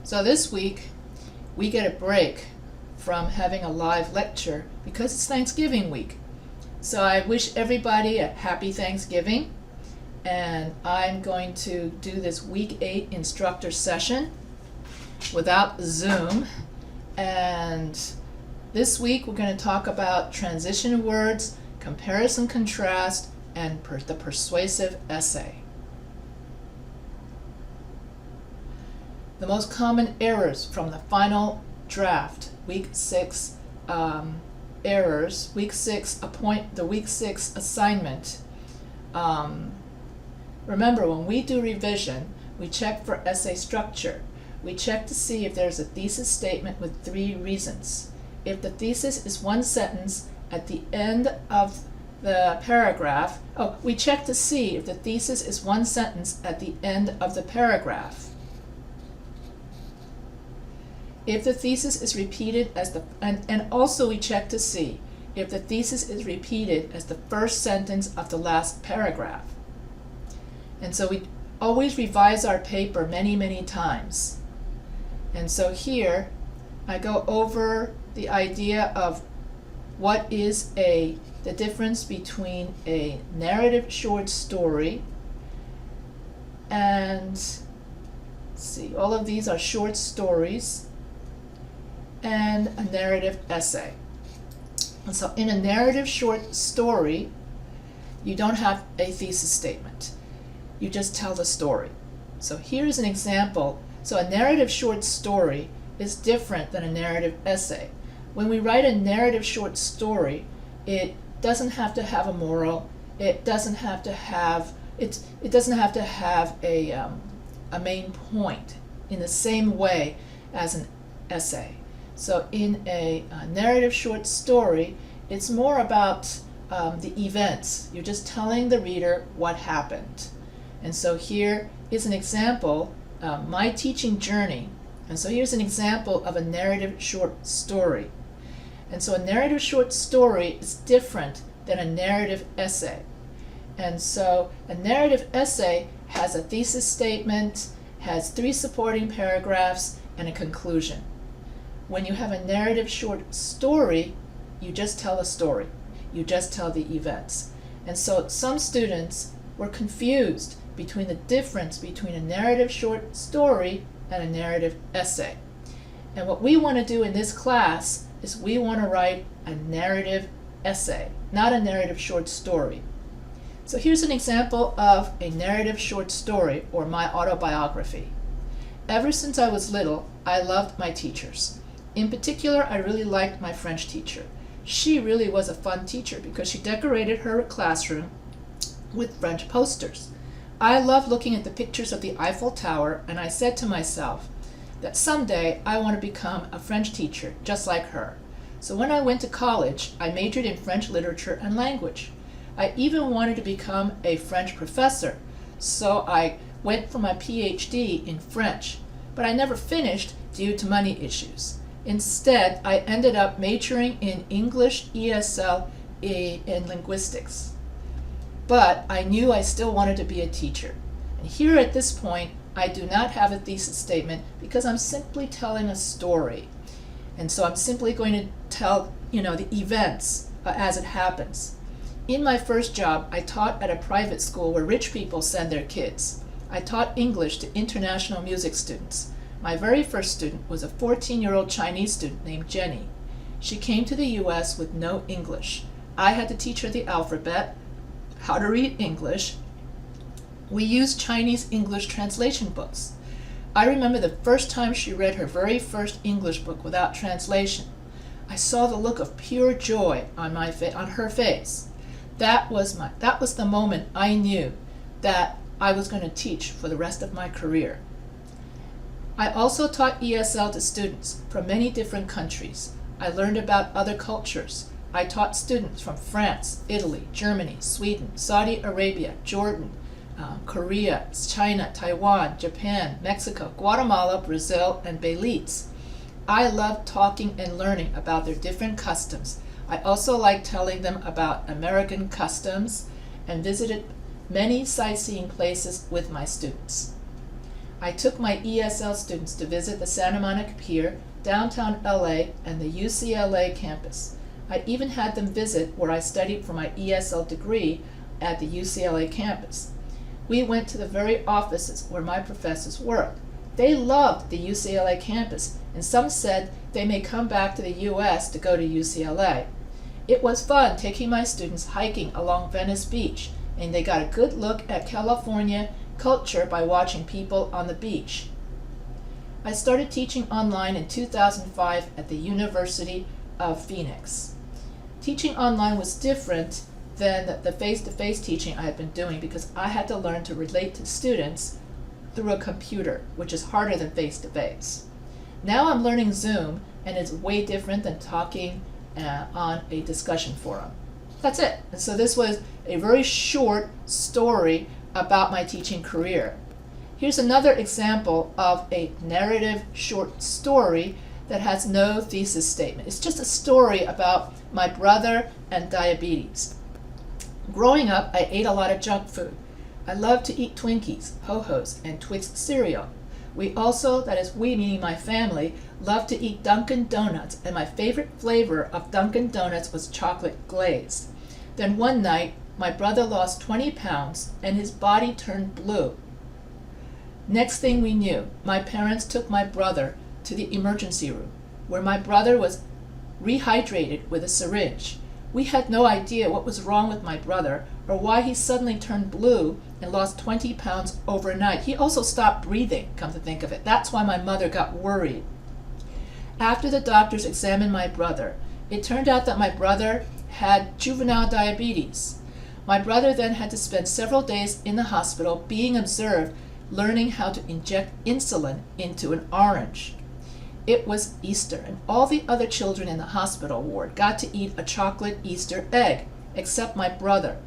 So this week, we get a break from having a live lecture because it's Thanksgiving week. So I wish everybody a happy Thanksgiving, and I'm going to do this week 8 instructor session without Zoom. And this week we're going to talk about transition words, comparison contrast, and the persuasive essay. The most common errors from the final draft, week 6 errors, week 6 the week 6 assignment. Remember, when we do revision, we check for essay structure. We check to see if there's a thesis statement with 3 reasons. If the thesis is one sentence at the end of the paragraph, we check to see if the thesis is one sentence at the end of the paragraph. If the thesis is repeated as and also we check to see if the thesis is repeated as the first sentence of the last paragraph. And so we always revise our paper many, many times. And so here I go over the idea of what is the difference between a narrative short story and, let's see, all of these are short stories, and a narrative essay. And so in a narrative short story, you don't have a thesis statement. You just tell the story. So here's an example. So a narrative short story is different than a narrative essay. When we write a narrative short story, it doesn't have to have a moral. It doesn't have to have a main point in the same way as an essay. So in a narrative short story, it's more about the events. You're just telling the reader what happened. And so here is an example, my teaching journey. And so here's an example of a narrative short story. And so a narrative short story is different than a narrative essay. And so a narrative essay has a thesis statement, has 3 supporting paragraphs, and a conclusion. When you have a narrative short story, you just tell a story. You just tell the events. And so some students were confused between the difference between a narrative short story and a narrative essay. And what we want to do in this class is we want to write a narrative essay, not a narrative short story. So here's an example of a narrative short story, or my autobiography. Ever since I was little, I loved my teachers. In particular, I really liked my French teacher. She really was a fun teacher because she decorated her classroom with French posters. I loved looking at the pictures of the Eiffel Tower, and I said to myself that someday I want to become a French teacher just like her. So when I went to college, I majored in French literature and language. I even wanted to become a French professor, so I went for my PhD in French, but I never finished due to money issues. Instead, I ended up majoring in English, ESL, and linguistics. But I knew I still wanted to be a teacher. And here at this point, I do not have a thesis statement because I'm simply telling a story. And so I'm simply going to tell, the events as it happens. In my first job, I taught at a private school where rich people send their kids. I taught English to international music students. My very first student was a 14-year-old Chinese student named Jenny. She came to the U.S. with no English. I had to teach her the alphabet, how to read English. We used Chinese English translation books. I remember the first time she read her very first English book without translation. I saw the look of pure joy on her face. That was the moment I knew that I was going to teach for the rest of my career. I also taught ESL to students from many different countries. I learned about other cultures. I taught students from France, Italy, Germany, Sweden, Saudi Arabia, Jordan, Korea, China, Taiwan, Japan, Mexico, Guatemala, Brazil, and Belize. I loved talking and learning about their different customs. I also liked telling them about American customs and visited many sightseeing places with my students. I took my ESL students to visit the Santa Monica Pier, downtown LA, and the UCLA campus. I even had them visit where I studied for my ESL degree at the UCLA campus. We went to the very offices where my professors worked. They loved the UCLA campus, and some said they may come back to the US to go to UCLA. It was fun taking my students hiking along Venice Beach, and they got a good look at California culture by watching people on the beach. I started teaching online in 2005 at the University of Phoenix. Teaching online was different than the face-to-face teaching I had been doing because I had to learn to relate to students through a computer, which is harder than face-to-face. Now I'm learning Zoom, and it's way different than talking on a discussion forum. That's it. And so this was a very short story about my teaching career. Here's another example of a narrative short story that has no thesis statement. It's just a story about my brother and diabetes. Growing up, I ate a lot of junk food. I loved to eat Twinkies, Ho-Hos, and Twix cereal. We also, that is we meaning my family, loved to eat Dunkin' Donuts, and my favorite flavor of Dunkin' Donuts was chocolate glazed. Then one night, my brother lost 20 pounds and his body turned blue. Next thing we knew, my parents took my brother to the emergency room, where my brother was rehydrated with a syringe. We had no idea what was wrong with my brother or why he suddenly turned blue and lost 20 pounds overnight. He also stopped breathing, come to think of it. That's why my mother got worried. After the doctors examined my brother, it turned out that my brother had juvenile diabetes. My brother then had to spend several days in the hospital being observed, learning how to inject insulin into an orange. It was Easter, and all the other children in the hospital ward got to eat a chocolate Easter egg, except my brother.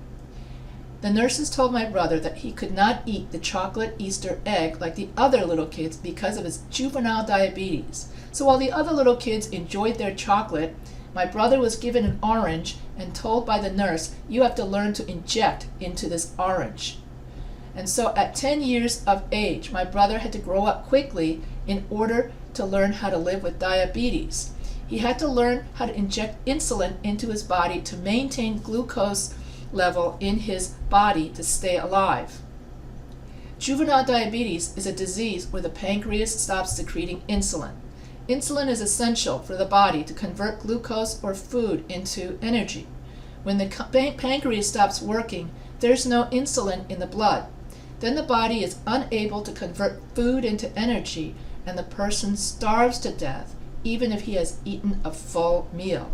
The nurses told my brother that he could not eat the chocolate Easter egg like the other little kids because of his juvenile diabetes. So while the other little kids enjoyed their chocolate, my brother was given an orange and told by the nurse, "You have to learn to inject into this orange." And so at 10 years of age, my brother had to grow up quickly in order to learn how to live with diabetes. He had to learn how to inject insulin into his body to maintain glucose level in his body to stay alive. Juvenile diabetes is a disease where the pancreas stops secreting insulin. Insulin is essential for the body to convert glucose or food into energy. When the pancreas stops working, there's no insulin in the blood. Then the body is unable to convert food into energy, and the person starves to death, even if he has eaten a full meal.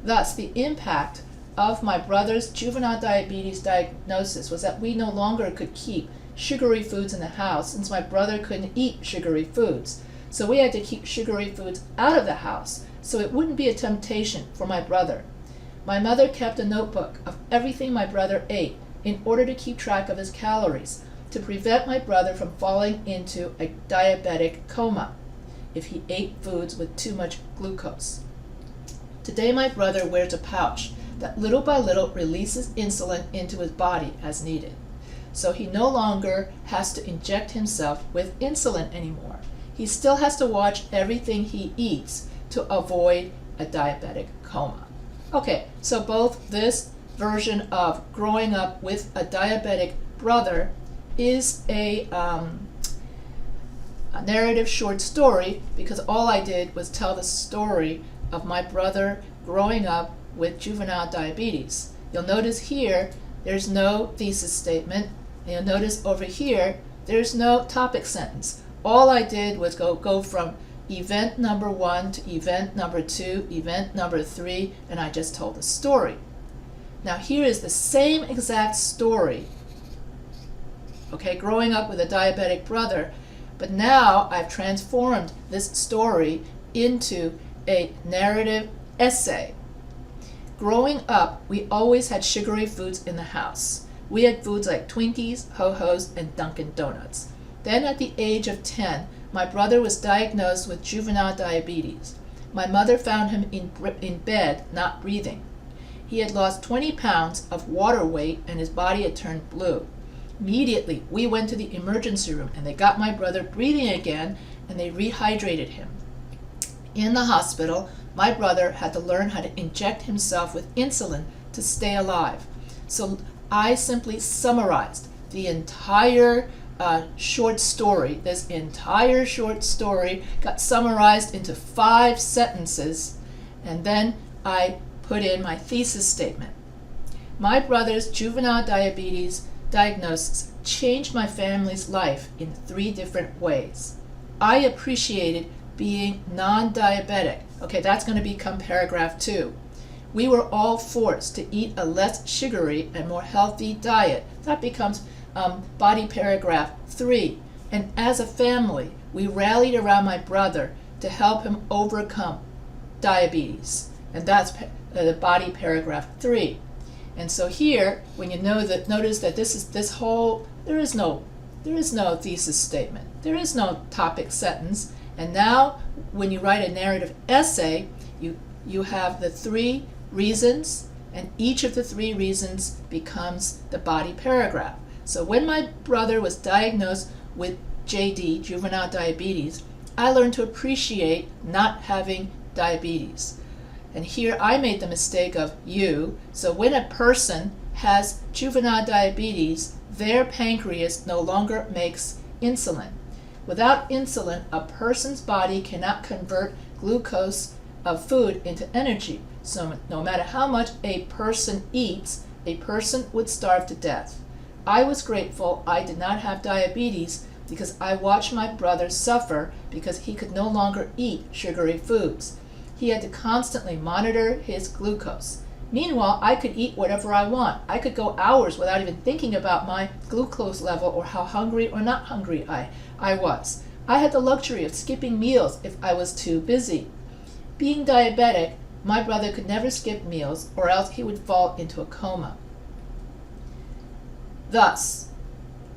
Thus, the impact of my brother's juvenile diabetes diagnosis was that we no longer could keep sugary foods in the house since my brother couldn't eat sugary foods. So we had to keep sugary foods out of the house so it wouldn't be a temptation for my brother. My mother kept a notebook of everything my brother ate in order to keep track of his calories to prevent my brother from falling into a diabetic coma if he ate foods with too much glucose. Today my brother wears a pouch that little by little releases insulin into his body as needed. So he no longer has to inject himself with insulin anymore. He still has to watch everything he eats to avoid a diabetic coma. Okay, so both this version of growing up with a diabetic brother is a narrative short story because all I did was tell the story of my brother growing up with juvenile diabetes. You'll notice here there's no thesis statement, and you'll notice over here there's no topic sentence. All I did was go from event number 1 to event number 2, event number 3, and I just told the story. Now here is the same exact story, okay, growing up with a diabetic brother, but now I've transformed this story into a narrative essay. Growing up, we always had sugary foods in the house. We had foods like Twinkies, Ho-Hos, and Dunkin' Donuts. Then at the age of 10, my brother was diagnosed with juvenile diabetes. My mother found him in bed, not breathing. He had lost 20 pounds of water weight and his body had turned blue. Immediately, we went to the emergency room and they got my brother breathing again and they rehydrated him. In the hospital, my brother had to learn how to inject himself with insulin to stay alive. So I simply summarized the entire short story. This entire short story got summarized into 5 sentences, and then I put in my thesis statement. My brother's juvenile diabetes diagnosis changed my family's life in 3 different ways. I appreciated being non-diabetic. Okay, that's going to become paragraph 2. We were all forced to eat a less sugary and more healthy diet. That becomes body paragraph 3. And as a family, we rallied around my brother to help him overcome diabetes. And that's the body paragraph 3. And so here, when you notice that there is no thesis statement. There is no topic sentence. And now, when you write a narrative essay, you have the 3 reasons, and each of the 3 reasons becomes the body paragraph. So when my brother was diagnosed with JD, juvenile diabetes, I learned to appreciate not having diabetes. And here I made the mistake of you. So when a person has juvenile diabetes, their pancreas no longer makes insulin. Without insulin, a person's body cannot convert glucose of food into energy. So no matter how much a person eats, a person would starve to death. I was grateful I did not have diabetes because I watched my brother suffer because he could no longer eat sugary foods. He had to constantly monitor his glucose. Meanwhile, I could eat whatever I want. I could go hours without even thinking about my glucose level or how hungry or not hungry I was. I had the luxury of skipping meals if I was too busy. Being diabetic, my brother could never skip meals or else he would fall into a coma. Thus,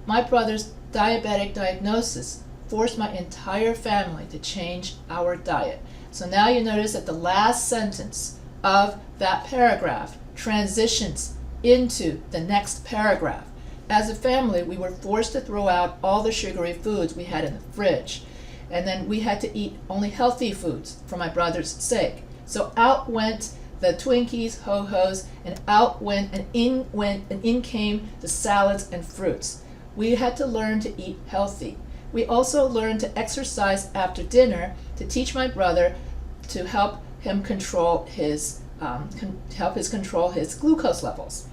my brother's diabetic diagnosis forced my entire family to change our diet. So now you notice that the last sentence of that paragraph transitions into the next paragraph. As a family, we were forced to throw out all the sugary foods we had in the fridge. And then we had to eat only healthy foods for my brother's sake. So out went the Twinkies, Ho-Hos, and in came the salads and fruits. We had to learn to eat healthy. We also learned to exercise after dinner to teach my brother to help him control his glucose levels.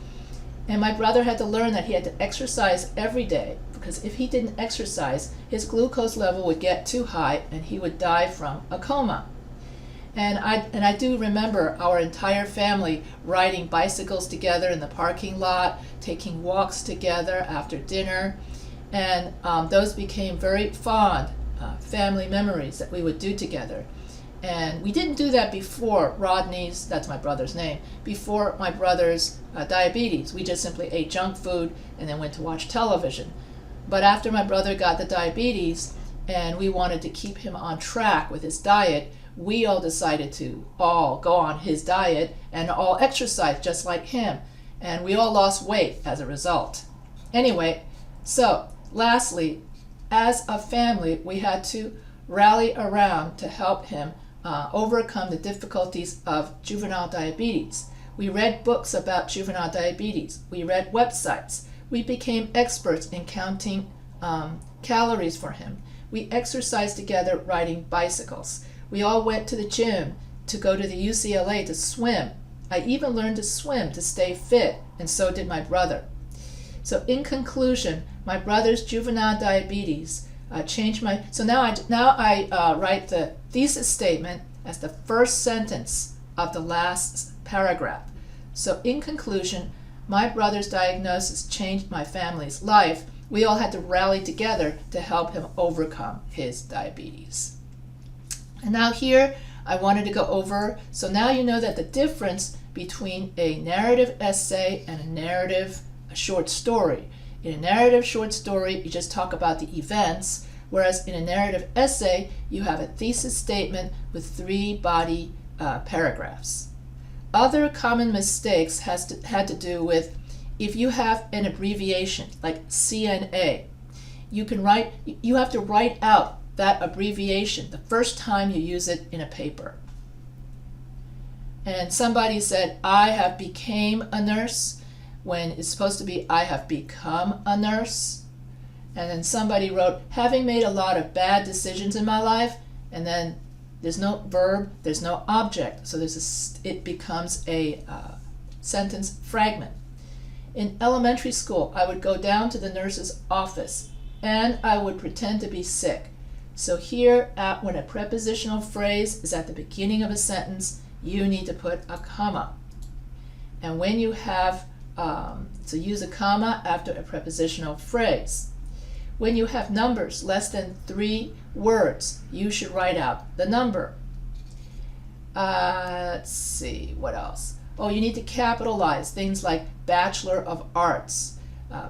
And my brother had to learn that he had to exercise every day, because if he didn't exercise, his glucose level would get too high and he would die from a coma. And I do remember our entire family riding bicycles together in the parking lot, taking walks together after dinner, and those became very fond family memories that we would do together. And we didn't do that before Rodney's, that's my brother's name, before my brother's diabetes. We just simply ate junk food and then went to watch television. But after my brother got the diabetes and we wanted to keep him on track with his diet, we all decided to all go on his diet and all exercise just like him. And we all lost weight as a result. Anyway, so lastly, as a family, we had to rally around to help him overcome the difficulties of juvenile diabetes. We read books about juvenile diabetes. We read websites. We became experts in counting calories for him. We exercised together riding bicycles. We all went to the gym to go to the UCLA to swim. I even learned to swim to stay fit, and so did my brother. So in conclusion, my brother's juvenile diabetes changed my... So now I write the thesis statement as the first sentence of the last paragraph. So in conclusion, my brother's diagnosis changed my family's life. We all had to rally together to help him overcome his diabetes. And now here I wanted to go over, so now you know that the difference between a narrative essay and a short story. In a narrative short story, you just talk about the events, whereas in a narrative essay, you have a thesis statement with 3 body paragraphs. Other common mistakes had to do with if you have an abbreviation like CNA, you have to write out that abbreviation the first time you use it in a paper. And somebody said, I have became a nurse, when it's supposed to be, I have become a nurse. And then somebody wrote, having made a lot of bad decisions in my life, and then there's no verb, there's no object, so it becomes a sentence fragment. In elementary school, I would go down to the nurse's office, and I would pretend to be sick. So here, when a prepositional phrase is at the beginning of a sentence, you need to put a comma. And when you have, so use a comma after a prepositional phrase. When you have numbers less than 3 words, you should write out the number. Let's see, what else? Oh, you need to capitalize things like Bachelor of Arts,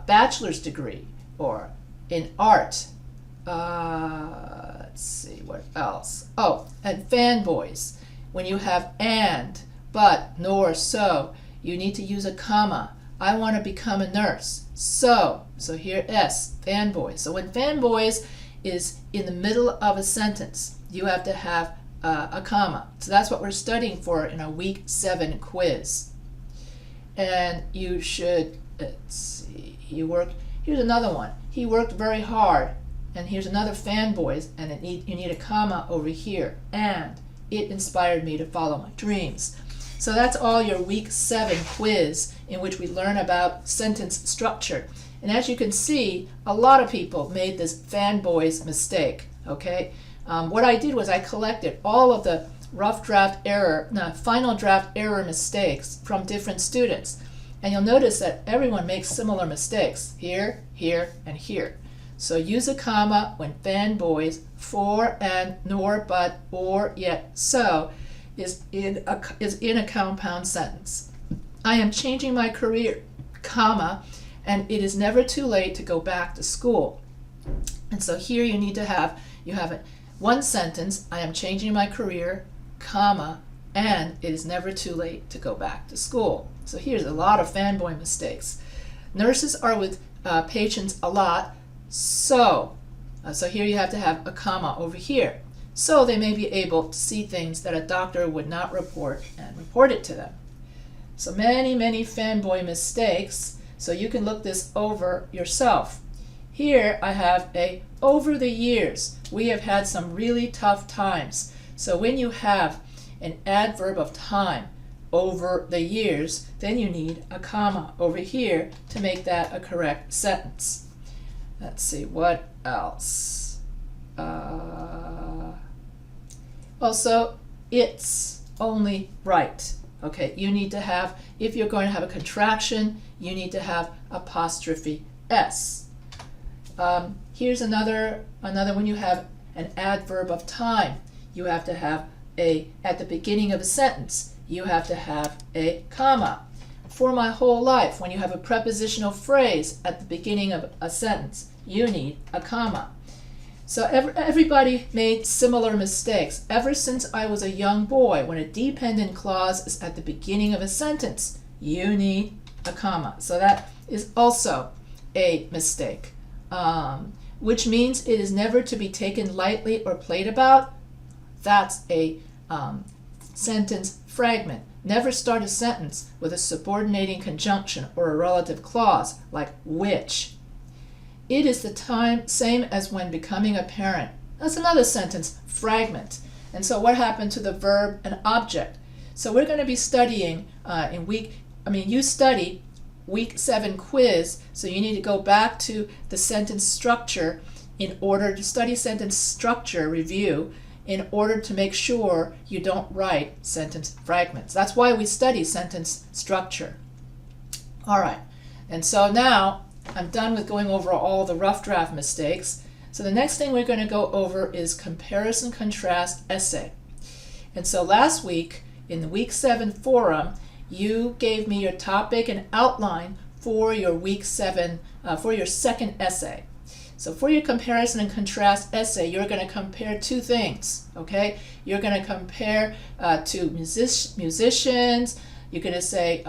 bachelor's degree, or in art. Let's see, what else? Oh, and fanboys. When you have and, but, nor, so, you need to use a comma. I want to become a nurse. So here S, fanboys. So when fanboys is in the middle of a sentence, you have to have a comma. So that's what we're studying for in our week 7 quiz. And you should, let's see, here's another one. He worked very hard. And here's another fanboys, and you need a comma over here. And it inspired me to follow my dreams. So that's all your week 7 quiz, in which we learn about sentence structure. And as you can see, a lot of people made this fanboys mistake, okay? What I did was I collected all of the final draft error mistakes from different students. And you'll notice that everyone makes similar mistakes here, here, and here. So use a comma when fanboys, for, and, nor, but, or, yet, so is in a compound sentence. I am changing my career, comma, and it is never too late to go back to school. And so here you have one sentence, I am changing my career, comma, and it is never too late to go back to school. So here's a lot of fanboy mistakes. Nurses are with patients a lot, so here you have to have a comma over here. So they may be able to see things that a doctor would not report and report it to them. So many fanboy mistakes, so you can look this over yourself. Here I have over the years, we have had some really tough times. So when you have an adverb of time, over the years, then you need a comma over here to make that a correct sentence. Let's see, what else? Also, it's only right. Okay, you need to have, if you're going to have a contraction, you need to have apostrophe S. Here's another when you have an adverb of time, you have to have at the beginning of a sentence, you have to have a comma. For my whole life, when you have a prepositional phrase at the beginning of a sentence, you need a comma. So everybody made similar mistakes. Ever since I was a young boy, when a dependent clause is at the beginning of a sentence, you need a comma. So that is also a mistake, which means it is never to be taken lightly or played about. That's a sentence fragment. Never start a sentence with a subordinating conjunction or a relative clause like which. It is the same as when becoming a parent. That's another sentence fragment. And so what happened to the verb and object? So we're going to be studying you study week 7 quiz, so you need to go back to the sentence structure in order to study sentence structure review in order to make sure you don't write sentence fragments. That's why we study sentence structure. All right, and so now I'm done with going over all the rough draft mistakes. So the next thing we're going to go over is comparison contrast essay. And so last week in the week 7 forum, you gave me your topic and outline for your week 7, for your second essay. So for your comparison and contrast essay, you're going to compare 2 things, okay? You're going to compare to musicians. You're going to say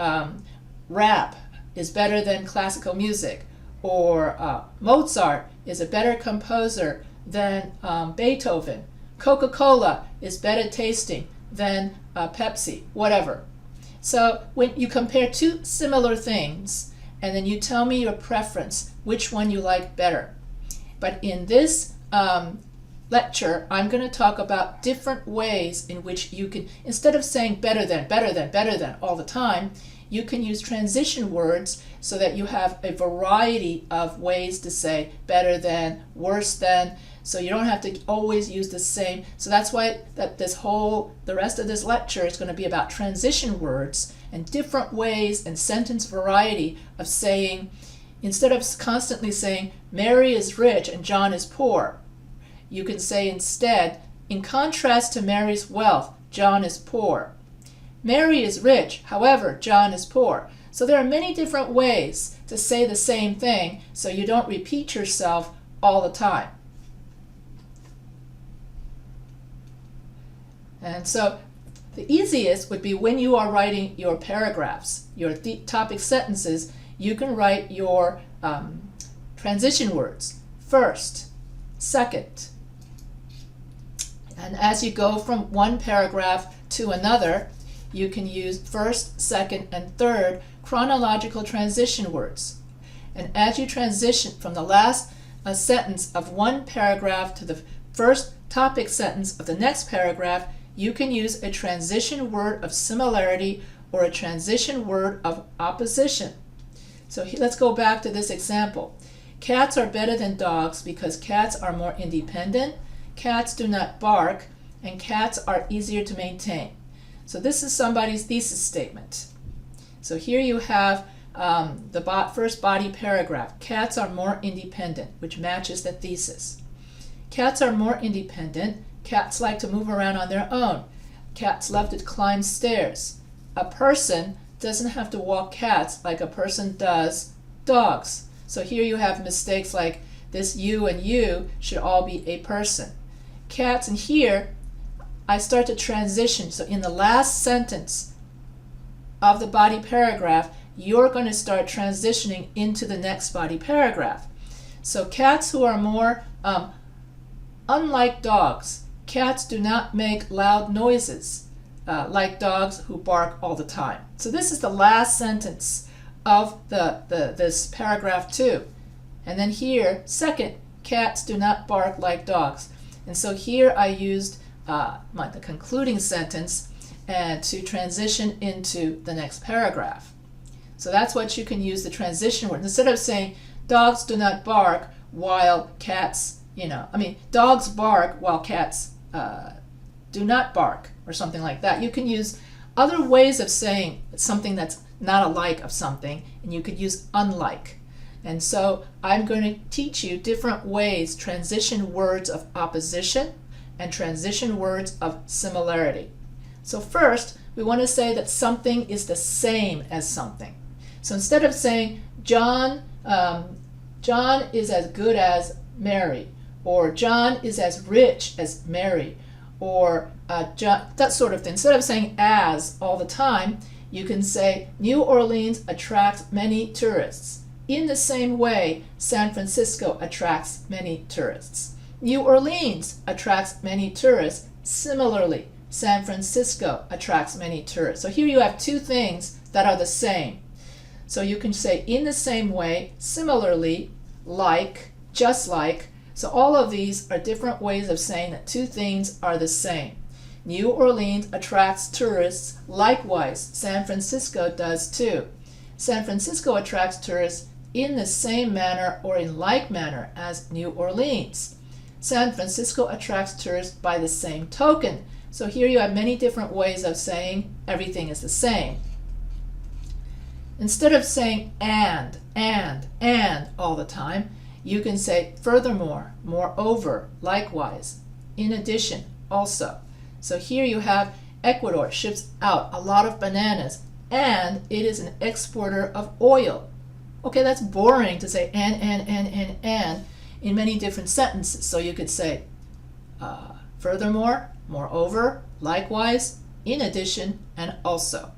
rap is better than classical music, or Mozart is a better composer than Beethoven. Coca-Cola is better tasting than Pepsi, whatever. So when you compare two similar things, and then you tell me your preference, which one you like better. But in this lecture, I'm going to talk about different ways in which you can, instead of saying better than all the time, you can use transition words so that you have a variety of ways to say better than, worse than, so you don't have to always use the same. So that's why the rest of this lecture is going to be about transition words and different ways and sentence variety of saying, instead of constantly saying Mary is rich and John is poor, you can say instead, in contrast to Mary's wealth, John is poor. Mary is rich, however, John is poor. So there are many different ways to say the same thing so you don't repeat yourself all the time. And so the easiest would be when you are writing your paragraphs, your topic sentences, you can write your transition words first, second. And as you go from one paragraph to another, you can use first, second, and third chronological transition words. And as you transition from the last sentence of one paragraph to the first topic sentence of the next paragraph, you can use a transition word of similarity or a transition word of opposition. So let's go back to this example. Cats are better than dogs because cats are more independent, cats do not bark, and cats are easier to maintain. So this is somebody's thesis statement. So here you have the first body paragraph. Cats are more independent, which matches the thesis. Cats are more independent. Cats like to move around on their own. Cats love to climb stairs. A person doesn't have to walk cats like a person does dogs. So here you have mistakes like this you and you should all be a person. Cats, and here I start to transition. So in the last sentence of the body paragraph, you're going to start transitioning into the next body paragraph. So cats who are more unlike dogs. Cats do not make loud noises like dogs who bark all the time. So this is the last sentence of this paragraph 2. And then here, second, cats do not bark like dogs. And so here I used the concluding sentence to transition into the next paragraph. So that's what you can use the transition word. Instead of saying dogs do not bark while cats, dogs bark while cats do not bark or something like that. You can use other ways of saying something that's not alike of something, and you could use unlike. And so I'm going to teach you different ways, transition words of opposition and transition words of similarity. So first, we want to say that something is the same as something. So instead of saying John is as good as Mary, or John is as rich as Mary, or John, that sort of thing. Instead of saying as all the time, you can say New Orleans attracts many tourists. In the same way, San Francisco attracts many tourists. New Orleans attracts many tourists. Similarly, San Francisco attracts many tourists. So here you have two things that are the same. So you can say in the same way, similarly, like, just like. So all of these are different ways of saying that two things are the same. New Orleans attracts tourists. Likewise, San Francisco does too. San Francisco attracts tourists in the same manner or in like manner as New Orleans. San Francisco attracts tourists by the same token. So here you have many different ways of saying everything is the same. Instead of saying and all the time, you can say furthermore, moreover, likewise, in addition, also. So here you have Ecuador ships out a lot of bananas, and it is an exporter of oil. Okay, that's boring to say and in many different sentences. So you could say furthermore, moreover, likewise, in addition, and also.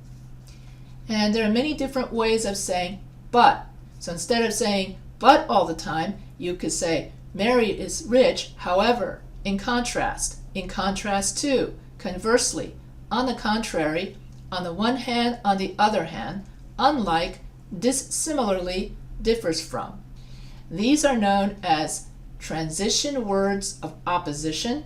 And there are many different ways of saying but. So instead of saying but all the time, you could say Mary is rich, however, in contrast to, conversely, on the contrary, on the one hand, on the other hand, unlike, dissimilarly, differs from. These are known as transition words of opposition,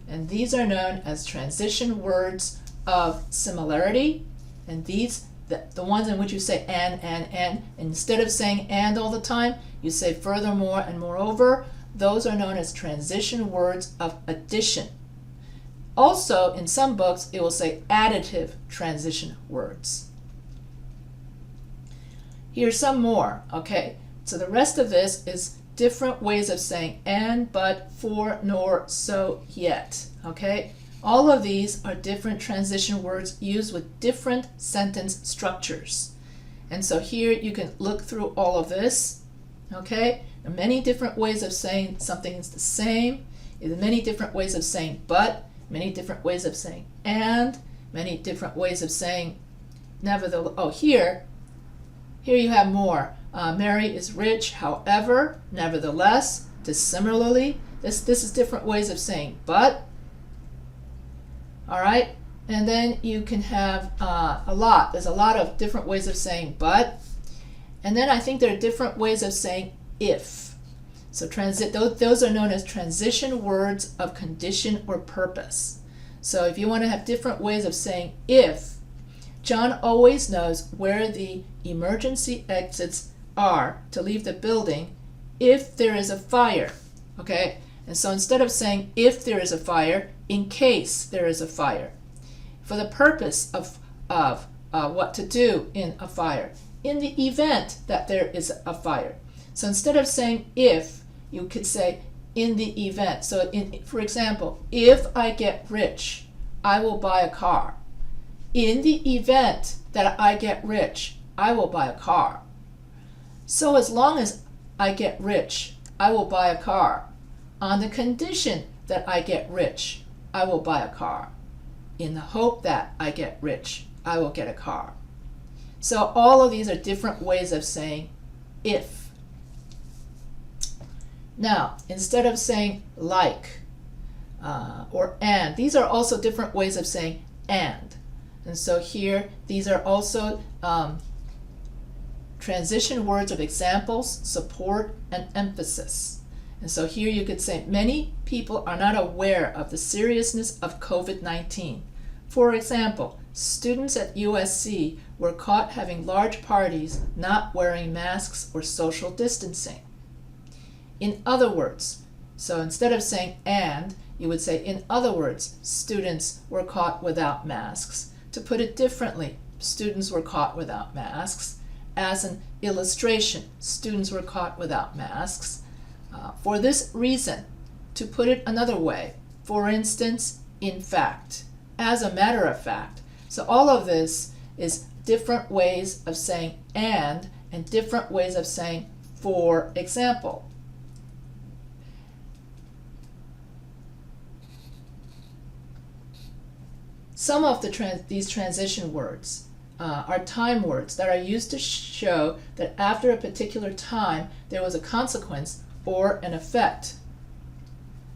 and these are known as transition words of similarity, and these, the ones in which you say and, instead of saying and all the time, you say furthermore and moreover, those are known as transition words of addition. Also, in some books, it will say additive transition words. Here's some more, okay? So the rest of this is different ways of saying and, but, for, nor, so, yet, okay? All of these are different transition words used with different sentence structures. And so here you can look through all of this, okay? There are many different ways of saying something is the same. There are many different ways of saying but, many different ways of saying and, many different ways of saying nevertheless. Oh, here you have more. Mary is rich, however, nevertheless, dissimilarly. This is different ways of saying but. All right, and then you can have there's a lot of different ways of saying but. And then I think there are different ways of saying if. So those are known as transition words of condition or purpose. So if you want to have different ways of saying if, John always knows where the emergency exits are to leave the building if there is a fire, okay? And so instead of saying if there is a fire, in case there is a fire, for the purpose of what to do in a fire, in the event that there is a fire. So instead of saying if, you could say in the event. So for example, if I get rich, I will buy a car. In the event that I get rich, I will buy a car. So as long as I get rich, I will buy a car. On the condition that I get rich, I will buy a car. In the hope that I get rich, I will get a car. So all of these are different ways of saying if. Now, instead of saying like or and, these are also different ways of saying and. And so here, these are also transition words of examples, support, and emphasis. And so here you could say, many people are not aware of the seriousness of COVID-19. For example, students at USC were caught having large parties not wearing masks or social distancing. In other words, so instead of saying and, you would say, in other words, students were caught without masks. To put it differently, students were caught without masks. As an illustration, students were caught without masks. For this reason, to put it another way, for instance, in fact, as a matter of fact. So all of this is different ways of saying and different ways of saying for example. Some of these transition words are time words that are used to show that after a particular time there was a consequence or an effect.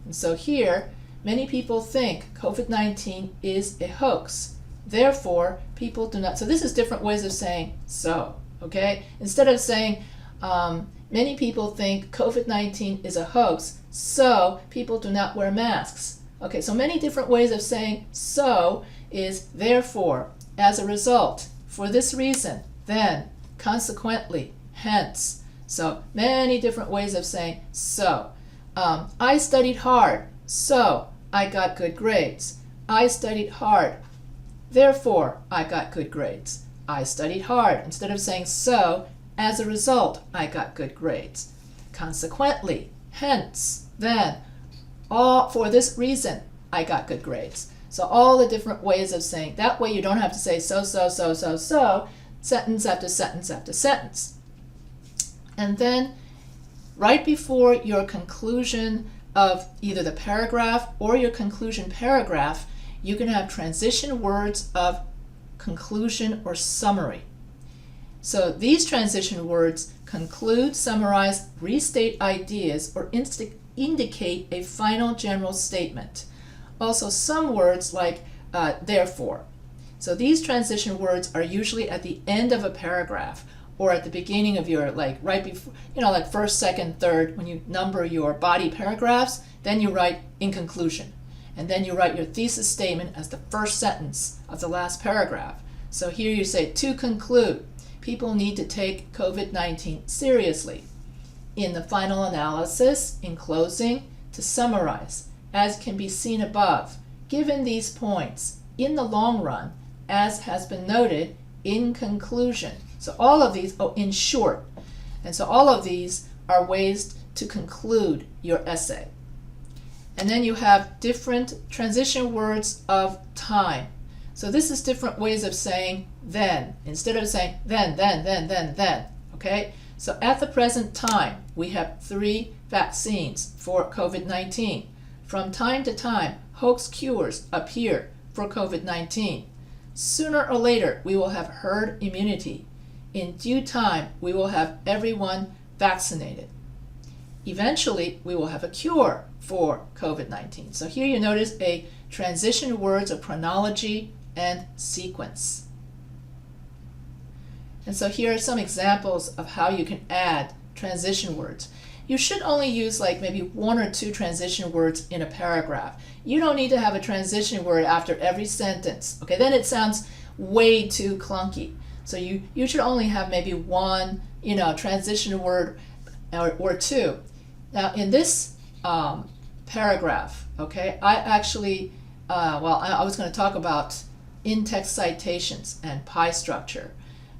And so here, many people think COVID-19 is a hoax. Therefore, people do not. So this is different ways of saying so, okay? Instead of saying many people think COVID-19 is a hoax, so people do not wear masks. Okay, so many different ways of saying so is therefore, as a result, for this reason, then, consequently, hence. So many different ways of saying so. I studied hard, so I got good grades. I studied hard, therefore I got good grades. I studied hard. Instead of saying so, as a result, I got good grades. Consequently, hence, then, for this reason, I got good grades. So all the different ways of saying, that way you don't have to say so, sentence after sentence after sentence. And then right before your conclusion of either the paragraph or your conclusion paragraph, you can have transition words of conclusion or summary. So these transition words conclude, summarize, restate ideas, or indicate a final general statement. Also, some words like therefore. So these transition words are usually at the end of a paragraph or at the beginning of your, like right before, like first, second, third, when you number your body paragraphs, then you write in conclusion. And then you write your thesis statement as the first sentence of the last paragraph. So here you say, to conclude, people need to take COVID-19 seriously. In the final analysis, in closing, to summarize, as can be seen above, given these points, in the long run, as has been noted, in conclusion. So all of these, in short. And so all of these are ways to conclude your essay. And then you have different transition words of time. So this is different ways of saying then. Instead of saying then, okay? So at the present time, we have 3 vaccines for COVID-19. From time to time, hoax cures appear for COVID-19. Sooner or later, we will have herd immunity. In due time, we will have everyone vaccinated. Eventually, we will have a cure for COVID-19. So here you notice a transition words of chronology and sequence. And so here are some examples of how you can add transition words. You should only use like maybe 1 or 2 transition words in a paragraph. You don't need to have a transition word after every sentence. Okay, then it sounds way too clunky. So you should only have maybe 1, transition word or 2. Now in this paragraph, okay, I actually, I was going to talk about in-text citations and pie structure.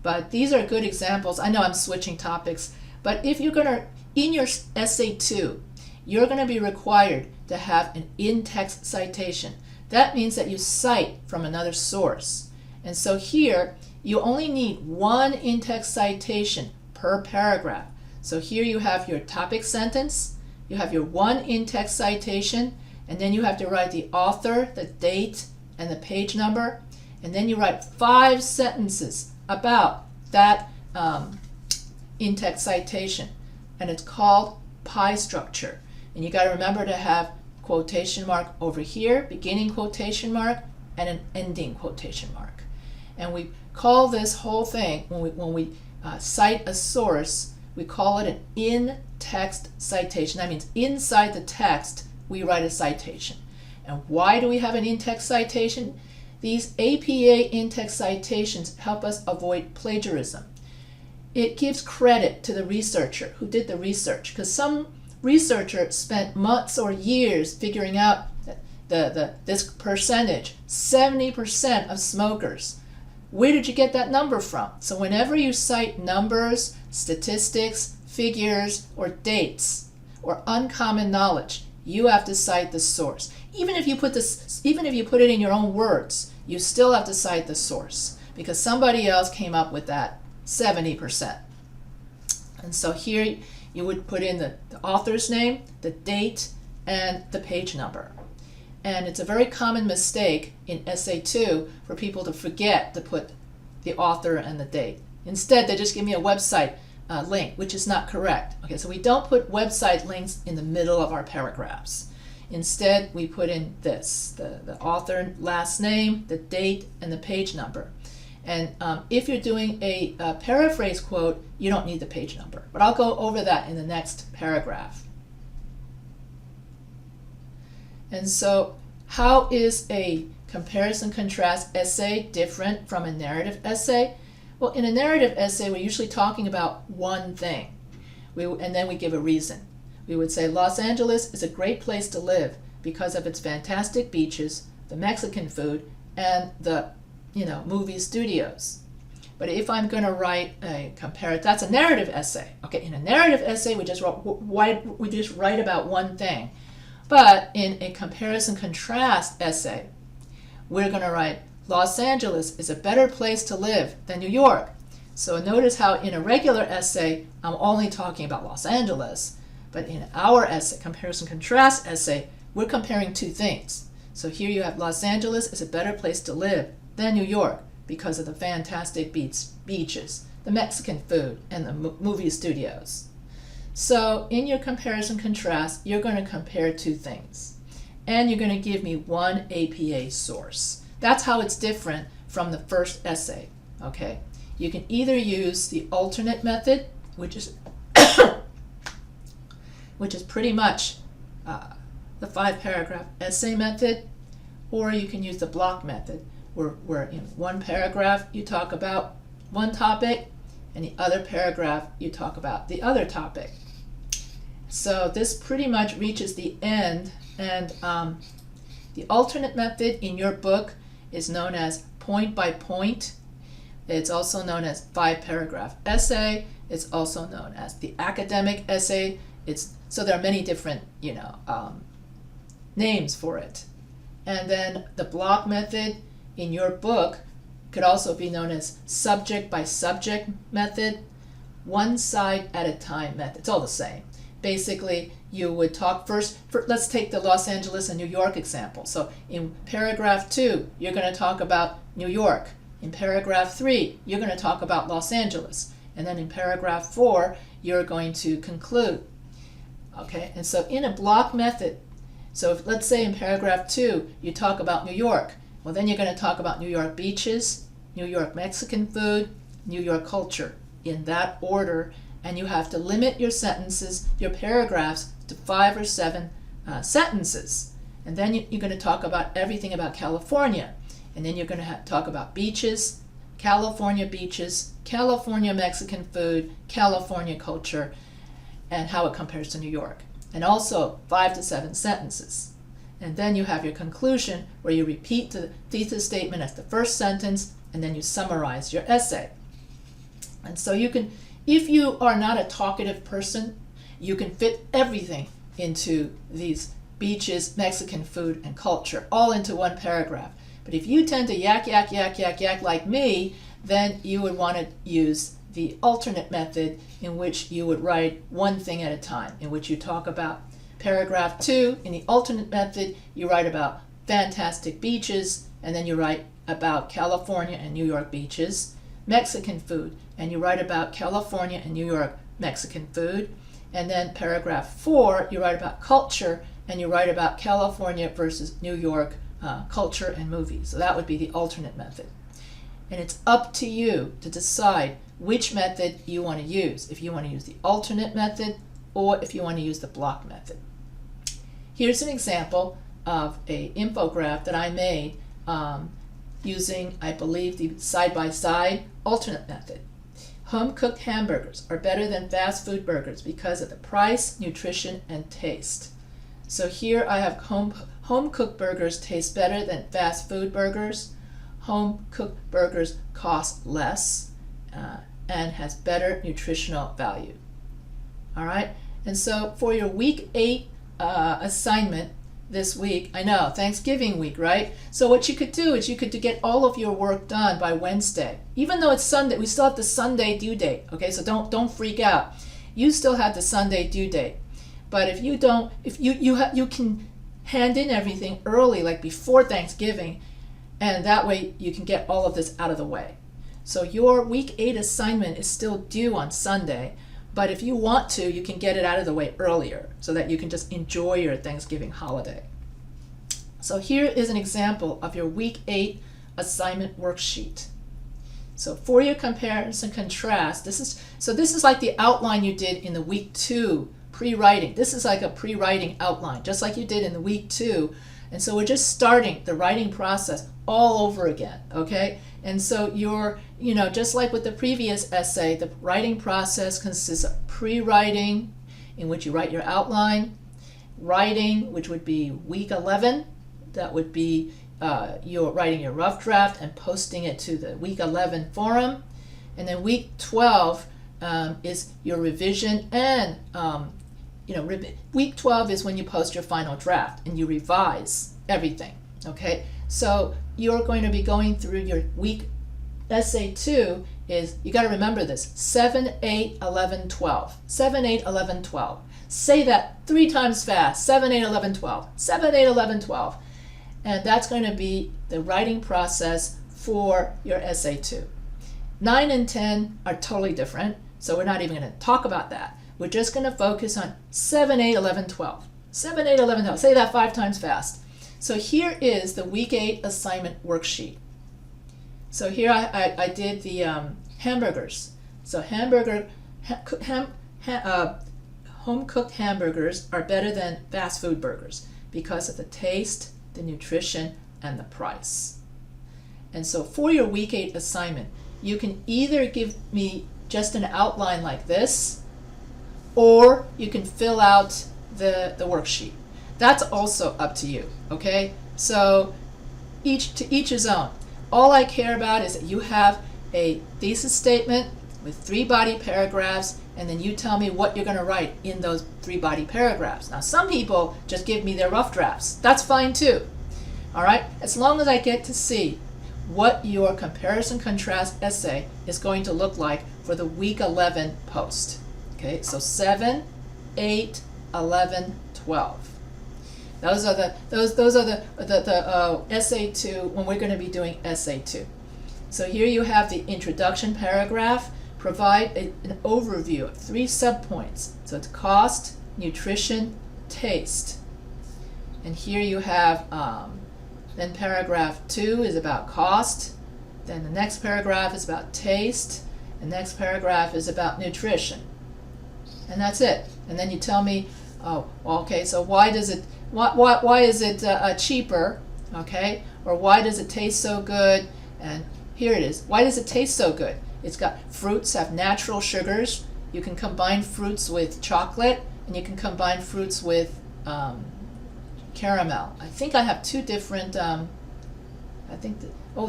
But these are good examples. I know I'm switching topics, but if you're going to, in your essay 2, you're going to be required to have an in-text citation. That means that you cite from another source. And so here, you only need 1 in-text citation per paragraph. So here you have your topic sentence, you have your 1 in-text citation, and then you have to write the author, the date, and the page number, and then you write 5 sentences about that in-text citation, and it's called pie structure. And you got to remember to have quotation mark over here, beginning quotation mark, and an ending quotation mark. And we call this whole thing, when we cite a source, we call it an in-text citation. That means inside the text, we write a citation. And why do we have an in-text citation? These APA in-text citations help us avoid plagiarism. It gives credit to the researcher who did the research, because some researcher spent months or years figuring out this percentage, 70% of smokers. Where did you get that number from? So whenever you cite numbers, statistics, figures, or dates, or uncommon knowledge, you have to cite the source. Even if you put it in your own words, you still have to cite the source, because somebody else came up with that 70%. And so here you would put in the author's name, the date, and the page number. And it's a very common mistake in Essay 2 for people to forget to put the author and the date. Instead, they just give me a website link, which is not correct. Okay, so we don't put website links in the middle of our paragraphs. Instead, we put in this, the author, last name, the date, and the page number. And if you're doing a paraphrase quote, you don't need the page number. But I'll go over that in the next paragraph. And so how is a comparison-contrast essay different from a narrative essay? Well, in a narrative essay, we're usually talking about one thing, and then we give a reason. We would say Los Angeles is a great place to live because of its fantastic beaches, the Mexican food, and the movie studios. But if I'm going to write a comparative, that's a narrative essay. Okay, in a narrative essay, we just write about one thing. But in a comparison-contrast essay, we're going to write, Los Angeles is a better place to live than New York. So notice how in a regular essay, I'm only talking about Los Angeles. But in our essay, comparison-contrast essay, we're comparing 2 things. So here you have Los Angeles is a better place to live than New York because of the fantastic beaches, the Mexican food and the movie studios. So in your comparison contrast, you're going to compare two things. And you're going to give me one APA source. That's how it's different from the first essay, okay? You can either use the alternate method, which is which is pretty much the 5-paragraph essay method, or you can use the block method, where in one paragraph you talk about one topic, and the other paragraph you talk about the other topic. So this pretty much reaches the end, and the alternate method in your book is known as point by point. It's also known as 5-paragraph essay. It's also known as the academic essay. So there are many different, names for it. And then the block method in your book could also be known as subject by subject method, one side at a time method. It's all the same. Basically, you would talk first, let's take the Los Angeles and New York example. So in paragraph 2, you're going to talk about New York. In paragraph 3, you're going to talk about Los Angeles. And then in paragraph 4, you're going to conclude. Okay, and so in a block method, so if, let's say in paragraph 2, you talk about New York. Well, then you're going to talk about New York beaches, New York Mexican food, New York culture, in that order. And you have to limit your sentences, your paragraphs, to 5 or 7 sentences. And then you're going to talk about everything about California. And then you're going to talk about beaches, California Mexican food, California culture, and how it compares to New York. And also 5 to 7 sentences. And then you have your conclusion, where you repeat the thesis statement as the first sentence, and then you summarize your essay. And so you can, if you are not a talkative person, you can fit everything into these beaches, Mexican food, and culture, all into one paragraph. But if you tend to yak like me, then you would want to use the alternate method, in which you would write one thing at a time, in which you talk about paragraph 2. In the alternate method, you write about fantastic beaches, and then you write about California and New York beaches, Mexican food, and you write about California and New York Mexican food. And then paragraph 4, you write about culture, and you write about California versus New York culture and movies. So that would be the alternate method. And it's up to you to decide which method you want to use, if you want to use the alternate method or if you want to use the block method. Here's an example of an infographic that I made using, I believe, the side-by-side alternate method. Home-cooked hamburgers are better than fast food burgers because of the price, nutrition, and taste. So here I have home-cooked burgers taste better than fast food burgers. Home-cooked burgers cost less and has better nutritional value. All right, and so for your week 8 assignment this week, I know, Thanksgiving week, right? So what you could do is you could get all of your work done by Wednesday. Even though it's Sunday, we still have the Sunday due date, okay? So don't freak out. You still have the Sunday due date. But if you don't, if you can hand in everything early, like before Thanksgiving, and that way you can get all of this out of the way. So your week 8 assignment is still due on Sunday, but if you want to, you can get it out of the way earlier so that you can just enjoy your Thanksgiving holiday. So here is an example of your week 8 assignment worksheet. So for your comparison contrast, this is like the outline you did in the week 2 pre-writing. This is like a pre-writing outline, just like you did in the week 2. And so we're just starting the writing process all over again, okay? And so you're, just like with the previous essay, the writing process consists of pre-writing, in which you write your outline, writing, which would be week 11, that would be you're writing your rough draft and posting it to the week 11 forum, and then week 12 is your revision, and week 12 is when you post your final draft and you revise everything, okay? So you're going to be going through your week essay 2 is, you got to remember this, 7, 8, 11, 12. 7, 8, 11, 12. Say that 3 times fast. 7, 8, 11, 12. 7, 8, 11, 12. And that's going to be the writing process for your essay 2. 9 and 10 are totally different, so we're not even going to talk about that. We're just going to focus on 7, 8, 11, 12. 7, 8, 11, 12. Say that 5 times fast. So here is the week 8 assignment worksheet. So here I did the hamburgers. So home-cooked hamburgers are better than fast food burgers because of the taste, the nutrition, and the price. And so for your week 8 assignment, you can either give me just an outline like this, or you can fill out the worksheet. That's also up to you, okay? So to each his own. All I care about is that you have a thesis statement with 3 body paragraphs, and then you tell me what you're going to write in those 3 body paragraphs. Now, some people just give me their rough drafts. That's fine too. All right? As long as I get to see what your comparison contrast essay is going to look like for the week 11 post. Okay? So 7, 8, 11, 12. Those are the essay 2 when we're going to be doing essay 2. So here you have the introduction paragraph. Provide an overview of 3 subpoints. So it's cost, nutrition, taste. And here you have then paragraph 2 is about cost. Then the next paragraph is about taste. The next paragraph is about nutrition. And that's it. And then you tell me, oh, okay, so why is it cheaper, okay? Or why does it taste so good? And here it is. Why does it taste so good? It's got fruits have natural sugars. You can combine fruits with chocolate, and you can combine fruits with caramel. I think I have 2 different,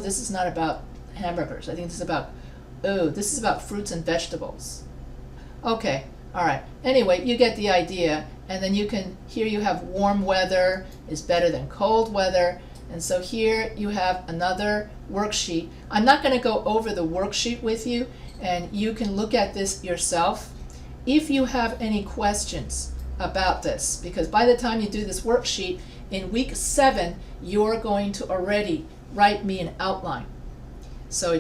this is not about hamburgers. I think this is about fruits and vegetables. Okay, all right. Anyway, you get the idea. And then here you have warm weather is better than cold weather. And so here you have another worksheet. I'm not going to go over the worksheet with you, and you can look at this yourself. If you have any questions about this, because by the time you do this worksheet, in week 7, you're going to already write me an outline. So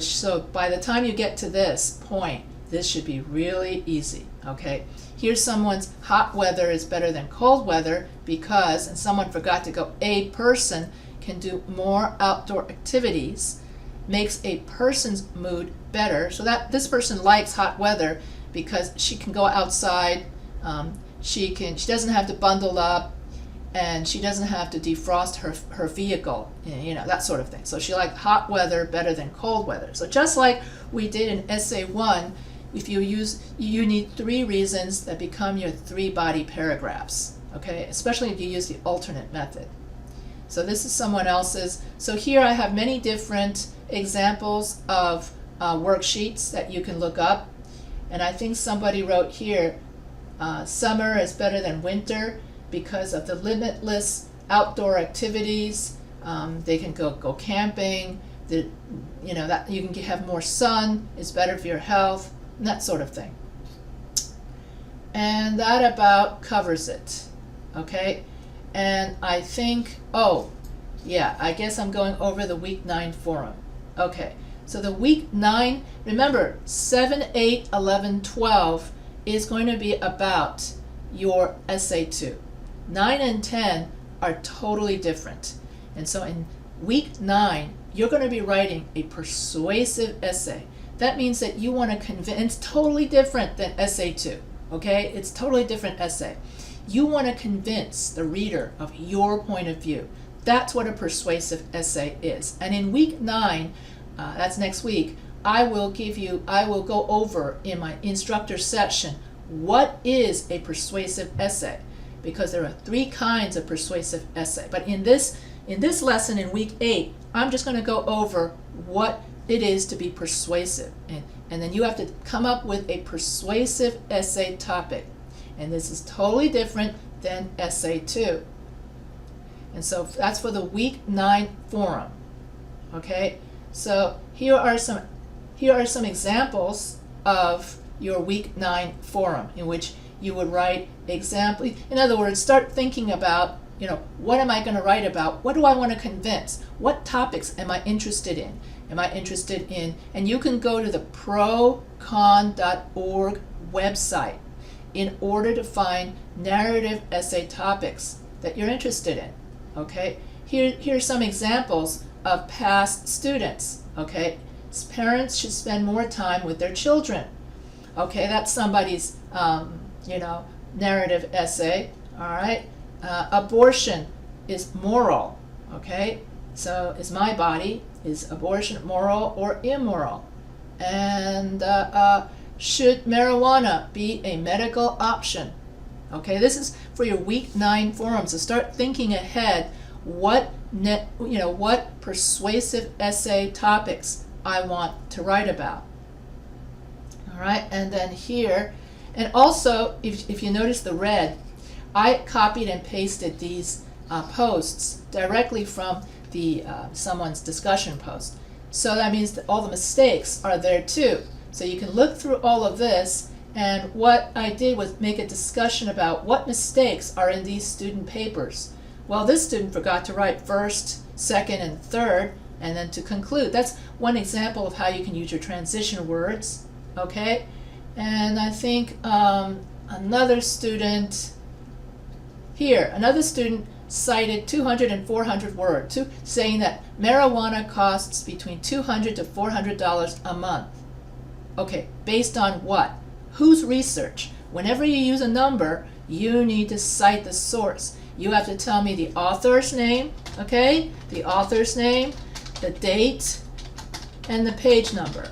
by the time you get to this point, this should be really easy, okay? Here's someone's hot weather is better than cold weather because, and someone forgot to go, a person can do more outdoor activities, makes a person's mood better. So that this person likes hot weather because she can go outside, she doesn't have to bundle up, and she doesn't have to defrost her vehicle, that sort of thing. So she liked hot weather better than cold weather. So just like we did in essay 1, if you need 3 reasons that become your 3 body paragraphs, okay? Especially if you use the alternate method. So this is someone else's. So here I have many different examples of worksheets that you can look up. And I think somebody wrote here, summer is better than winter because of the limitless outdoor activities. They can go camping. That you can have more sun. It's better for your health, and that sort of thing. And that about covers it. Okay. And I think, I guess I'm going over the week 9 forum. Okay, so the week 9, remember 7, 8, 11, 12 is going to be about your essay 2. 9 and 10 are totally different. And so in week 9, you're going to be writing a persuasive essay. That means that you want to convince, it's totally different than essay 2, okay? It's totally different essay. You want to convince the reader of your point of view. That's what a persuasive essay is. And in week 9, that's next week, I will go over in my instructor session what is a persuasive essay, because there are 3 kinds of persuasive essay. But in this lesson in week 8, I'm just going to go over what it is to be persuasive. And then you have to come up with a persuasive essay topic. And this is totally different than essay 2. And so that's for the week 9 forum. Okay? So here are some examples of your week 9 forum in which you would write example. In other words, start thinking about what am I going to write about? What do I want to convince? What topics am I interested in? And you can go to the procon.org website in order to find narrative essay topics that you're interested in. Okay, here's some examples of past students. Okay, parents should spend more time with their children. Okay, that's somebody's narrative essay. All right, abortion is moral. Okay, so is my body, is abortion moral or immoral? And should marijuana be a medical option? Okay, this is for your week 9 forums. So start thinking ahead what persuasive essay topics I want to write about. All right, and then here, and also if you notice the red, I copied and pasted these posts directly from the someone's discussion post. So that means that all the mistakes are there too. So you can look through all of this, and what I did was make a discussion about what mistakes are in these student papers. Well, this student forgot to write first, second, and third, and then to conclude. That's one example of how you can use your transition words. Okay, and I think another student cited 200 and 400 words, saying that marijuana costs between $200 to $400 a month. Okay, based on what? Whose research? Whenever you use a number, you need to cite the source. You have to tell me the author's name, okay? The author's name, the date, and the page number.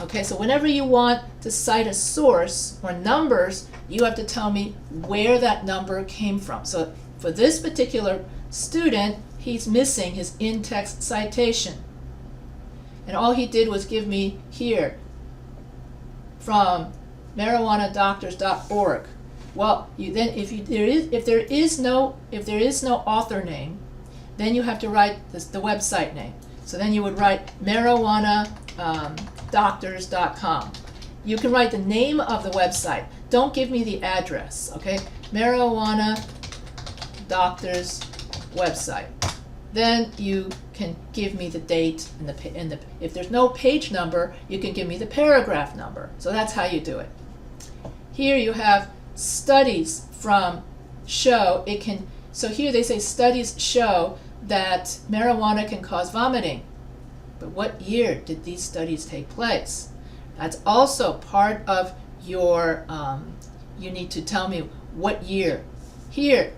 Okay, so whenever you want to cite a source or numbers, you have to tell me where that number came from. So for this particular student, he's missing his in-text citation. And all he did was give me here from marijuanadoctors.org. Well, if there is no author name, then you have to write the website name. So then you would write marijuanadoctors.com. You can write the name of the website. Don't give me the address, okay? Marijuana Doctors website. Then you can give me the date and if there's no page number, you can give me the paragraph number. So that's how you do it. Here you have studies from show it can. So here they say studies show that marijuana can cause vomiting. But what year did these studies take place? That's also part of your. You need to tell me what year. Here,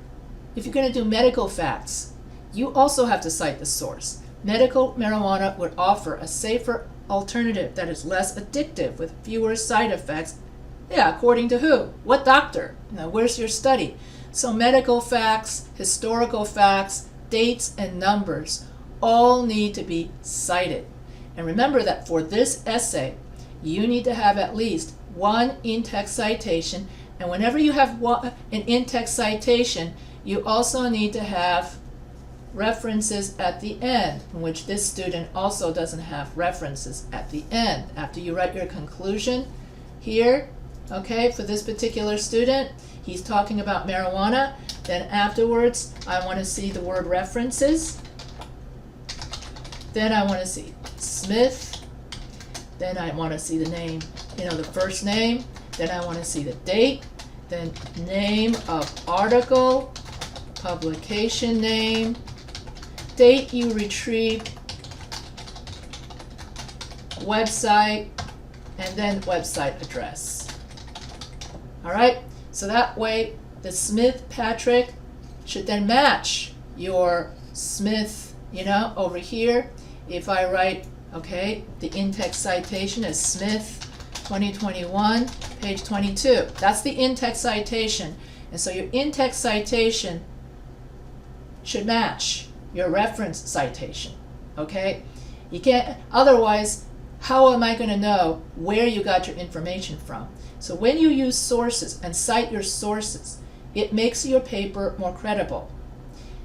if you're going to do medical facts, you also have to cite the source. Medical marijuana would offer a safer alternative that is less addictive with fewer side effects. Yeah, according to who? What doctor? Where's your study? So medical facts, historical facts, dates, and numbers all need to be cited. And remember that for this essay, you need to have at least one in-text citation. And whenever you have an in-text citation, you also need to have references at the end, in which this student also doesn't have references at the end. After you write your conclusion here, okay, for this particular student, he's talking about marijuana. Then afterwards, I want to see the word references. Then I want to see Smith. Then I want to see the name, the first name. Then I want to see the date. Then name of article, publication name, date you retrieved, website, and then website address. All right, so that way the Smith Patrick should then match your Smith, over here. If I write, okay, the in-text citation is Smith 2021, page 22. That's the in-text citation. And so your in-text citation should match your reference citation, okay? You can't, otherwise, how am I going to know where you got your information from? So when you use sources and cite your sources, it makes your paper more credible.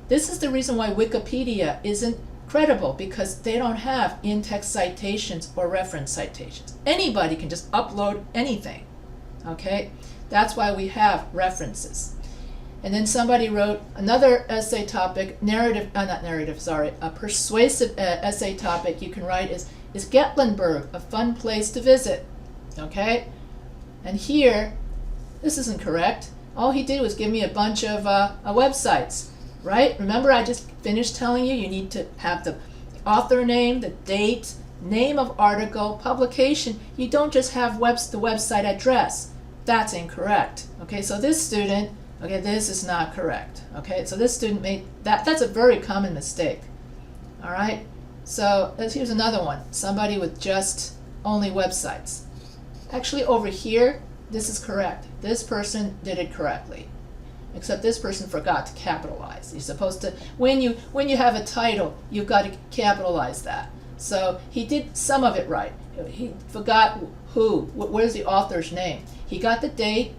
This is the reason why Wikipedia isn't credible, because they don't have in-text citations or reference citations. Anybody can just upload anything, okay? That's why we have references. And then somebody wrote another essay topic, a persuasive essay topic you can write is Gatlinburg a fun place to visit? Okay? And here, this isn't correct. All he did was give me a bunch of websites, right? Remember, I just finished telling you need to have the author name, the date, name of article, publication. You don't just have the website address. That's incorrect. Okay, so this student, okay, this is not correct. Okay, so this student made that. That's a very common mistake. All right, so here's another one. Somebody with just only websites. Actually, over here, this is correct. This person did it correctly, except this person forgot to capitalize. You're supposed to, when you have a title, you've got to capitalize that. So he did some of it right. He forgot where's the author's name. He got the date,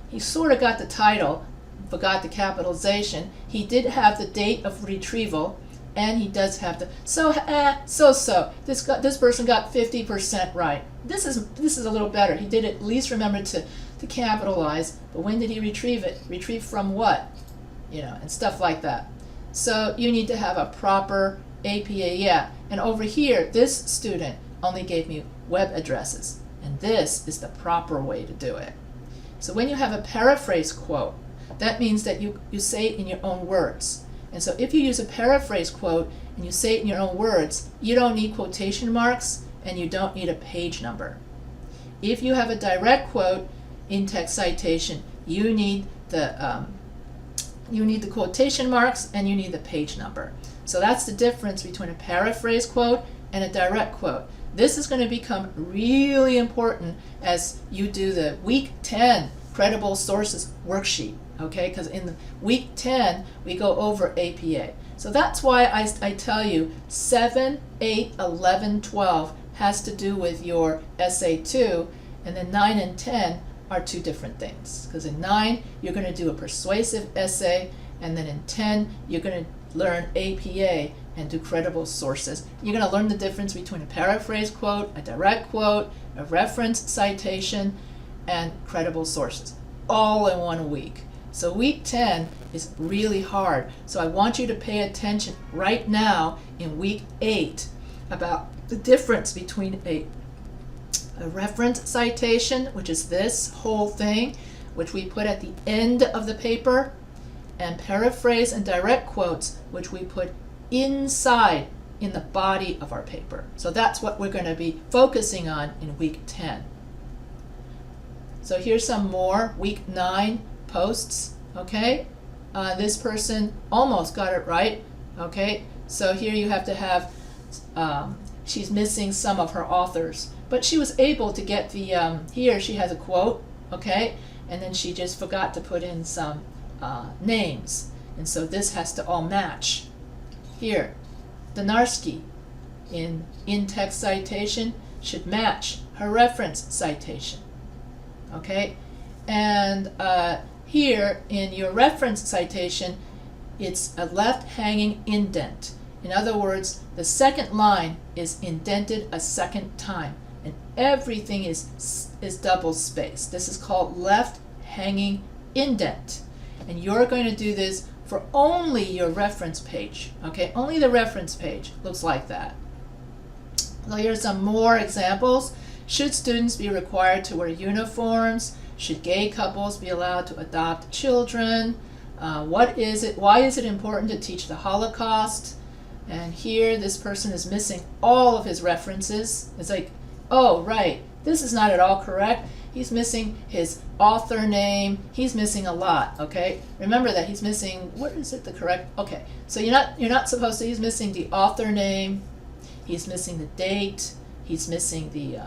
he sort of got the title, forgot the capitalization. He did have the date of retrieval, and he does have the, This person got 50% right. This is a little better. He did at least remember to capitalize, but when did he retrieve it? Retrieve from what? And stuff like that. So you need to have a proper APA, yeah. And over here, this student only gave me web addresses, and this is the proper way to do it. So when you have a paraphrase quote, that means that you say it in your own words. And so if you use a paraphrase quote and you say it in your own words, you don't need quotation marks and you don't need a page number. If you have a direct quote in text citation, you need the quotation marks and you need the page number. So that's the difference between a paraphrase quote and a direct quote. This is going to become really important as you do the week 10 credible sources worksheet, okay? Because in the week 10, we go over APA. So that's why I tell you 7, 8, 11, 12 has to do with your essay 2, and then 9 and 10 are two different things. Because in 9, you're going to do a persuasive essay, and then in 10, you're going to learn APA and do credible sources. You're going to learn the difference between a paraphrase quote, a direct quote, a reference citation, and credible sources, all in 1 week. So week 10 is really hard. So I want you to pay attention right now in week 8 about the difference between a reference citation, which is this whole thing, which we put at the end of the paper, and paraphrase and direct quotes, which we put inside in the body of our paper. So that's what we're going to be focusing on in week 10. So here's some more week 9 posts, okay? This person almost got it right, okay? So here you have to have, she's missing some of her authors, but she was able to get the, here she has a quote, okay? And then she just forgot to put in some names. And so this has to all match. Here, Donarsky in text citation should match her reference citation. Okay, and here in your reference citation, it's a left hanging indent. In other words, the second line is indented a second time, and everything is double spaced. This is called left hanging indent, and you're going to do this for only your reference page. Okay, only the reference page looks like that. So here's some more examples. Should students be required to wear uniforms? Should gay couples be allowed to adopt children? Why is it important to teach the Holocaust? And here this person is missing all of his references. It's like, oh right, this is not at all correct. He's missing his author name. He's missing a lot, okay? Remember that he's missing, what is it, the correct, okay. So you're not supposed to, he's missing the author name, he's missing the date, he's missing the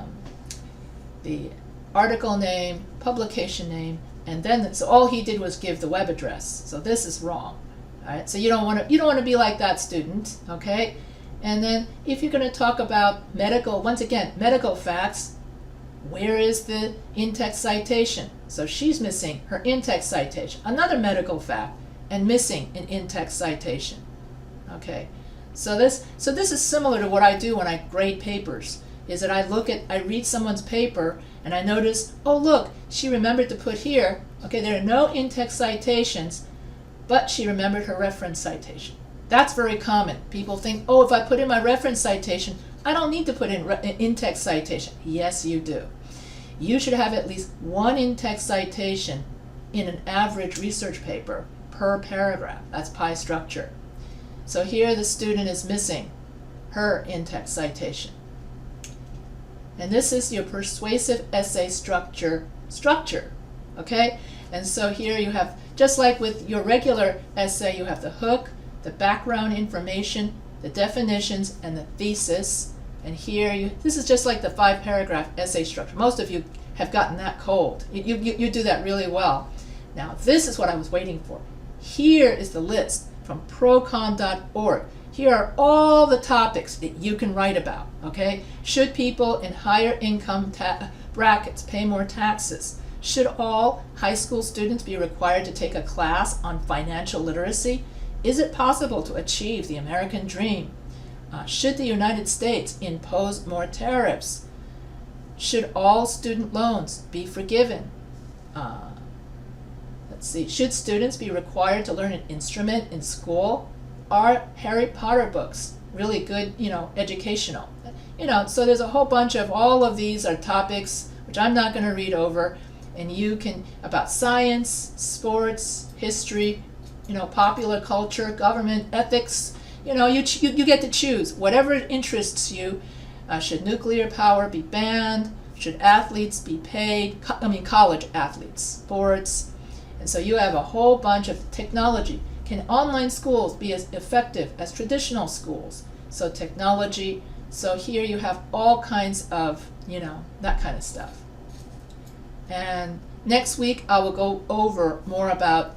article name, publication name, and then so all he did was give the web address. So this is wrong. All right, so you don't want to be like that student, okay? And then if you're going to talk about medical, once again, medical facts, where is the in-text citation? So she's missing her in-text citation, another medical fact, and missing an in-text citation. Okay, so this is similar to what I do when I grade papers. Is that I read someone's paper and I notice, oh look, she remembered to put here, okay, there are no in-text citations, but she remembered her reference citation. That's very common. People think, oh, if I put in my reference citation, I don't need to put in in-text citation. Yes, you do. You should have at least one in-text citation in an average research paper per paragraph. That's pie structure. So here the student is missing her in-text citation. And this is your persuasive essay structure, okay? And so here you have, just like with your regular essay, you have the hook, the background information, the definitions, and the thesis. And here, this is just like the 5-paragraph essay structure. Most of you have gotten that cold. You do that really well. Now, this is what I was waiting for. Here is the list from procon.org. Here are all the topics that you can write about, okay? Should people in higher income brackets pay more taxes? Should all high school students be required to take a class on financial literacy? Is it possible to achieve the American dream? Should the United States impose more tariffs? Should all student loans be forgiven? Let's see. Should students be required to learn an instrument in school? Are Harry Potter books really good, educational? So there's a whole bunch of all of these are topics which I'm not going to read over, and you can, about science, sports, history, popular culture, government, ethics. You get to choose whatever interests you. Should nuclear power be banned? Should athletes be paid? College athletes, sports. And so you have a whole bunch of technology. Can online schools be as effective as traditional schools? So technology. So here you have all kinds of, that kind of stuff. And next week I will go over more about,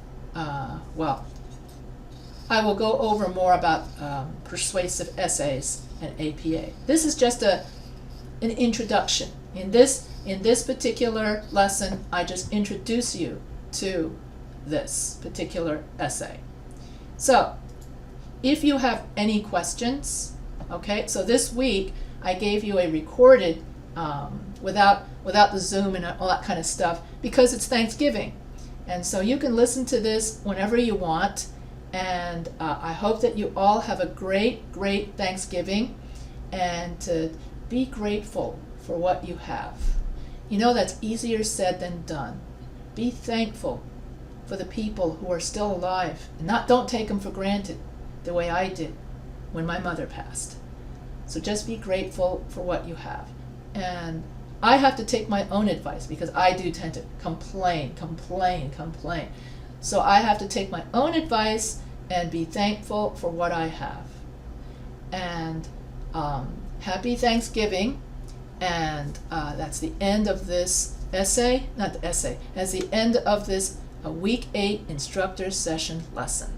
persuasive essays and APA. This is just an introduction. In this particular lesson, I just introduce you to this particular essay. So, if you have any questions, okay, so this week I gave you a recorded, without the Zoom and all that kind of stuff, because it's Thanksgiving. And so you can listen to this whenever you want, and I hope that you all have a great Thanksgiving, and to be grateful for what you have. That's easier said than done. Be thankful for the people who are still alive, and don't take them for granted the way I did when my mother passed. So just be grateful for what you have. And I have to take my own advice, because I do tend to complain. So I have to take my own advice and be thankful for what I have. And happy Thanksgiving. And that's the end of this essay, not the essay, that's the end of this Week 8 instructor session lesson.